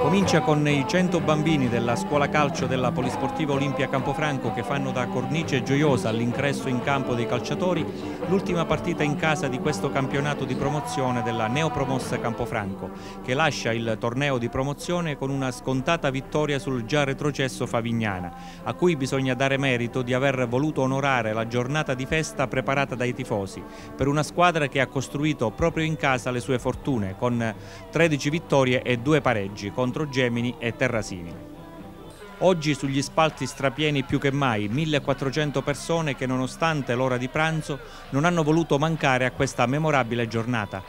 Comincia con i 100 bambini della scuola calcio della Polisportiva Olimpia Campofranco che fanno da cornice gioiosa all'ingresso in campo dei calciatori l'ultima partita in casa di questo campionato di promozione della Neopromossa Campofranco, che lascia il torneo di promozione con una scontata vittoria sul già retrocesso Favignana, a cui bisogna dare merito di aver voluto onorare la giornata di festa preparata dai tifosi, per una squadra che ha costruito proprio in casa le sue fortune, con 13 vittorie e 2 pareggi contro Gemini e Terrasini. Oggi sugli spalti strapieni più che mai 1400 persone che nonostante l'ora di pranzo non hanno voluto mancare a questa memorabile giornata.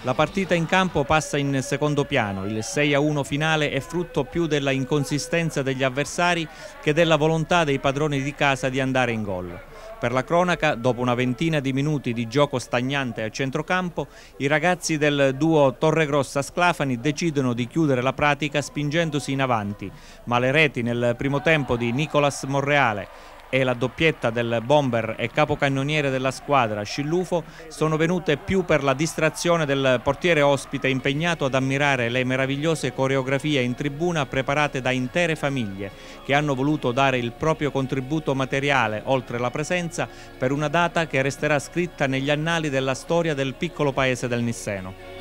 La partita in campo passa in secondo piano, il 6-1 finale è frutto più della inconsistenza degli avversari che della volontà dei padroni di casa di andare in gol. Per la cronaca, dopo una ventina di minuti di gioco stagnante a centrocampo, i ragazzi del duo Torregrossa-Sclafani decidono di chiudere la pratica spingendosi in avanti, ma le reti nel primo tempo di Nicolas Monreale e la doppietta del bomber e capocannoniere della squadra Scillufo sono venute più per la distrazione del portiere ospite impegnato ad ammirare le meravigliose coreografie in tribuna preparate da intere famiglie che hanno voluto dare il proprio contributo materiale oltre la presenza per una data che resterà scritta negli annali della storia del piccolo paese del Nisseno.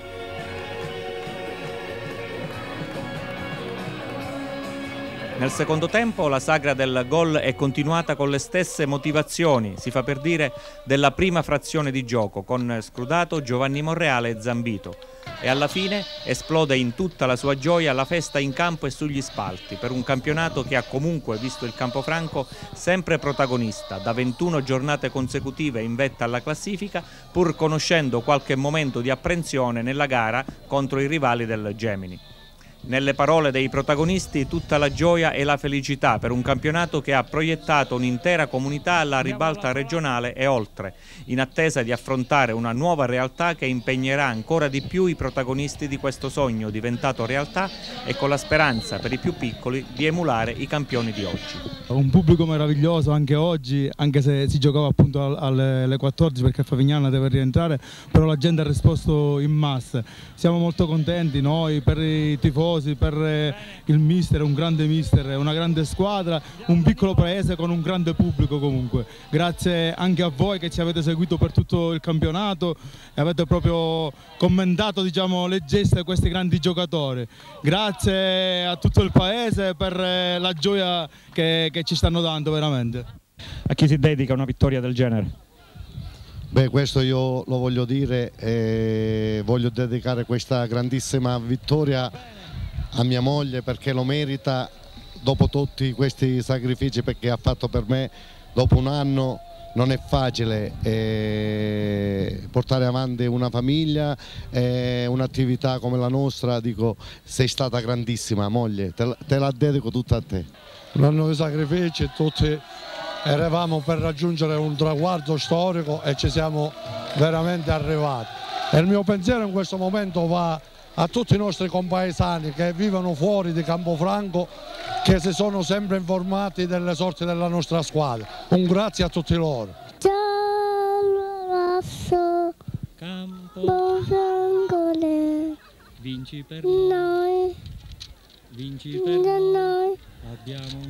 Nel secondo tempo la sagra del gol è continuata con le stesse motivazioni, si fa per dire, della prima frazione di gioco, con Scrudato, Giovanni Monreale e Zambito. E alla fine esplode in tutta la sua gioia la festa in campo e sugli spalti, per un campionato che ha comunque visto il Campofranco sempre protagonista, da 21 giornate consecutive in vetta alla classifica, pur conoscendo qualche momento di apprensione nella gara contro i rivali del Gemini. Nelle parole dei protagonisti tutta la gioia e la felicità per un campionato che ha proiettato un'intera comunità alla ribalta regionale e oltre, in attesa di affrontare una nuova realtà che impegnerà ancora di più i protagonisti di questo sogno diventato realtà e con la speranza per i più piccoli di emulare i campioni di oggi. Un pubblico meraviglioso anche oggi, anche se si giocava appunto alle 14 perché Favignana deve rientrare, però la gente ha risposto in massa. Siamo molto contenti noi per i tifosi, per il mister, un grande mister, una grande squadra, un piccolo paese con un grande pubblico comunque. Grazie anche a voi che ci avete seguito per tutto il campionato e avete proprio commentato, diciamo, le gesta di questi grandi giocatori. Grazie a tutto il paese per la gioia che ci stanno dando veramente. A chi si dedica una vittoria del genere? Beh, questo io lo voglio dire, voglio dedicare questa grandissima vittoria a mia moglie perché lo merita dopo tutti questi sacrifici che ha fatto per me. Dopo un anno non è facile portare avanti una famiglia, un'attività come la nostra. Dico, sei stata grandissima moglie, te la dedico tutta a te. Un anno di sacrifici, tutti eravamo per raggiungere un traguardo storico e ci siamo veramente arrivati. E il mio pensiero in questo momento va a tutti i nostri compaesani che vivono fuori di Campofranco, che si sono sempre informati delle sorti della nostra squadra. Un grazie a tutti loro. Giallo rosso, Campofranco, vinci per noi, vinci per noi, abbiamo